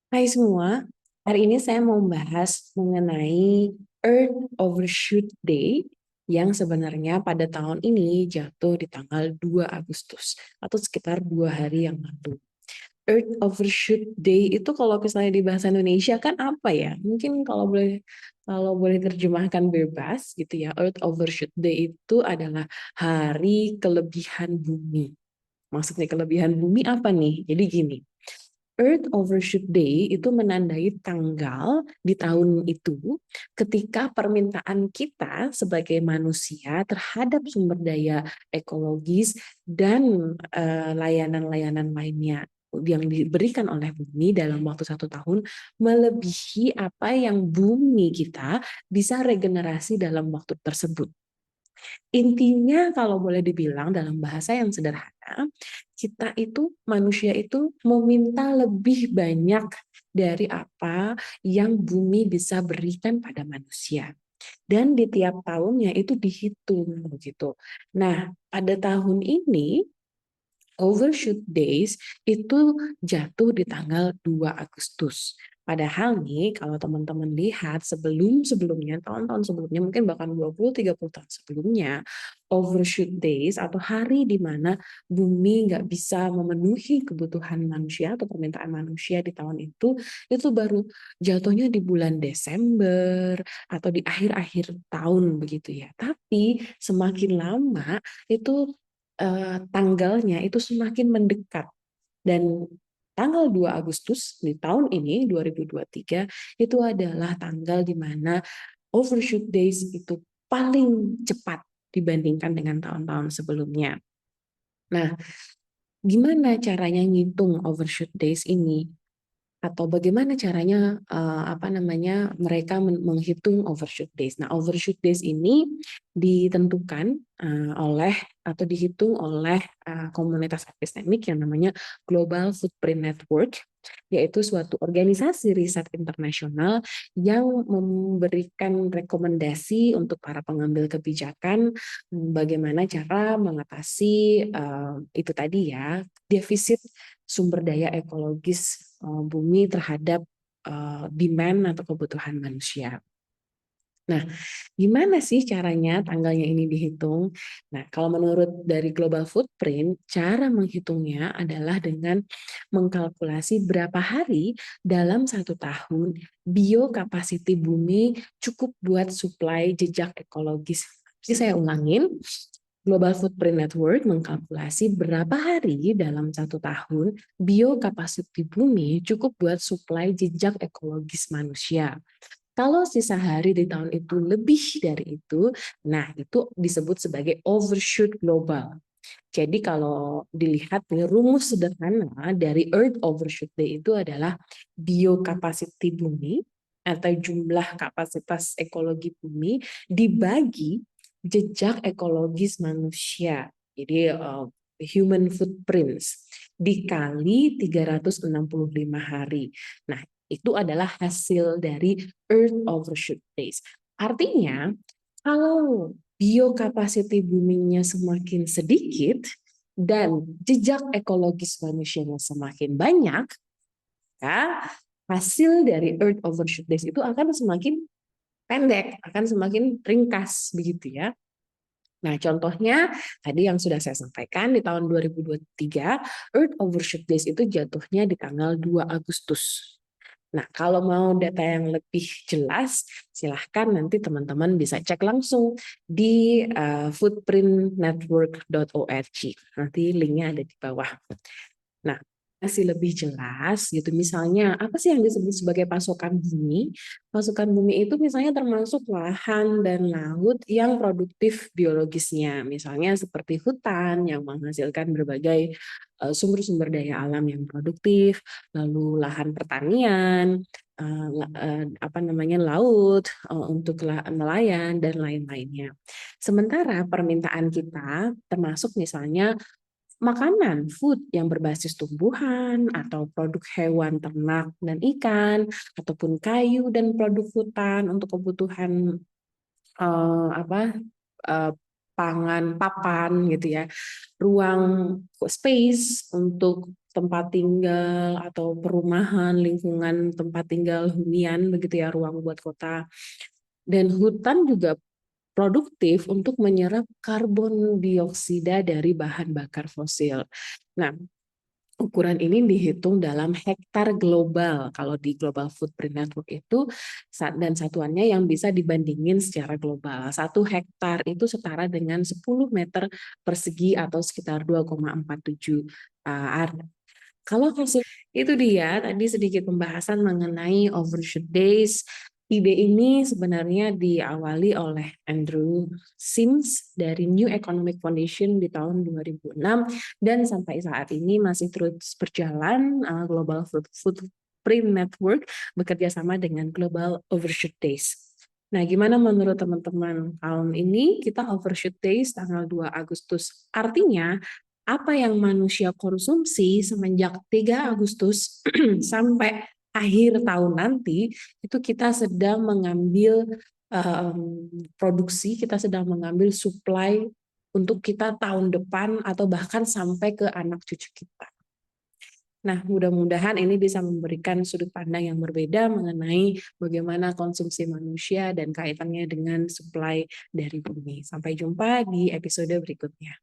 Hai semua, hari ini saya mau membahas mengenai Earth Overshoot Day yang sebenarnya pada tahun ini jatuh di tanggal 2 Agustus atau sekitar 2 hari yang lalu. Earth Overshoot Day itu kalau misalnya di bahasa Indonesia kan apa ya? Mungkin kalau boleh terjemahkan bebas gitu ya. Earth Overshoot Day itu adalah hari kelebihan bumi. Maksudnya kelebihan bumi apa nih? Jadi gini, Earth Overshoot Day itu menandai tanggal di tahun itu ketika permintaan kita sebagai manusia terhadap sumber daya ekologis dan layanan-layanan lainnya yang diberikan oleh bumi dalam waktu 1 tahun melebihi apa yang bumi kita bisa regenerasi dalam waktu tersebut. Intinya kalau boleh dibilang dalam bahasa yang sederhana, kita itu manusia itu meminta lebih banyak dari apa yang bumi bisa berikan pada manusia. Dan di tiap tahunnya itu dihitung begitu. Nah, pada tahun ini Overshoot Days itu jatuh di tanggal 2 Agustus. Padahal nih kalau teman-teman lihat sebelum-sebelumnya, tahun-tahun sebelumnya, mungkin bahkan 20-30 tahun sebelumnya, Overshoot Days atau hari di mana bumi nggak bisa memenuhi kebutuhan manusia atau permintaan manusia di tahun itu baru jatuhnya di bulan Desember atau di akhir-akhir tahun begitu ya. Tapi semakin lama itu tanggalnya itu semakin mendekat dan tanggal 2 Agustus di tahun ini 2023 itu adalah tanggal di mana overshoot days itu paling cepat dibandingkan dengan tahun-tahun sebelumnya. Nah, gimana caranya ngitung overshoot days ini? Atau bagaimana caranya mereka menghitung overshoot days. Nah, overshoot days ini ditentukan oleh atau dihitung oleh komunitas epistemik yang namanya Global Footprint Network, yaitu suatu organisasi riset internasional yang memberikan rekomendasi untuk para pengambil kebijakan bagaimana cara mengatasi itu tadi ya, defisit sumber daya ekologis bumi terhadap demand atau kebutuhan manusia. Nah, gimana sih caranya tanggalnya ini dihitung? Nah, kalau menurut dari Global Footprint, cara menghitungnya adalah dengan mengkalkulasi berapa hari dalam 1 tahun biokapasiti bumi cukup buat suplai jejak ekologis. Jadi saya ulangin, Global Footprint Network mengkalkulasi berapa hari dalam 1 tahun biokapasiti bumi cukup buat suplai jejak ekologis manusia. Kalau sisa hari di tahun itu lebih dari itu, nah itu disebut sebagai overshoot global. Jadi kalau dilihat rumus sederhana dari Earth Overshoot Day itu adalah biokapasiti bumi atau jumlah kapasitas ekologi bumi dibagi jejak ekologis manusia. Jadi human footprints dikali 365 hari. Nah, itu adalah hasil dari Earth Overshoot Days. Artinya, kalau biokapasiti buminya semakin sedikit dan jejak ekologis manusianya semakin banyak, ya, hasil dari Earth Overshoot Days itu akan semakin pendek, akan semakin ringkas begitu ya. Nah, contohnya tadi yang sudah saya sampaikan di tahun 2023, Earth Overshoot Days itu jatuhnya di tanggal 2 Agustus. Nah, kalau mau data yang lebih jelas, silahkan nanti teman-teman bisa cek langsung di footprintnetwork.org. Nanti linknya ada di bawah. Nah, masih lebih jelas gitu. Misalnya, apa sih yang disebut sebagai pasokan bumi? Pasokan bumi itu misalnya termasuk lahan dan laut yang produktif biologisnya. Misalnya seperti hutan yang menghasilkan berbagai sumber-sumber daya alam yang produktif, lalu lahan pertanian, laut untuk nelayan dan lain-lainnya. Sementara permintaan kita termasuk misalnya makanan, food yang berbasis tumbuhan atau produk hewan ternak dan ikan, ataupun kayu dan produk hutan untuk kebutuhan eh, apa eh, pangan, papan gitu ya, ruang space untuk tempat tinggal atau perumahan, lingkungan tempat tinggal hunian begitu ya, ruang buat kota. Dan hutan juga produktif untuk menyerap karbon dioksida dari bahan bakar fosil. Nah, ukuran ini dihitung dalam hektar global. Kalau di Global Footprint Network itu dan satuannya yang bisa dibandingin secara global. 1 hektar itu setara dengan 10 meter persegi atau sekitar 2,47 area. Kalau hasil itu dia tadi sedikit pembahasan mengenai overshoot days. Ide ini sebenarnya diawali oleh Andrew Sims dari New Economic Foundation di tahun 2006 dan sampai saat ini masih terus berjalan. Global Footprint Network bekerja sama dengan Global Overshoot Days. Nah, gimana menurut teman-teman? Tahun ini kita overshoot days tanggal 2 Agustus. Artinya apa yang manusia konsumsi semenjak 3 Agustus sampai akhir tahun nanti, itu kita sedang mengambil produksi, kita sedang mengambil supply untuk kita tahun depan atau bahkan sampai ke anak cucu kita. Nah, mudah-mudahan ini bisa memberikan sudut pandang yang berbeda mengenai bagaimana konsumsi manusia dan kaitannya dengan supply dari bumi. Sampai jumpa di episode berikutnya.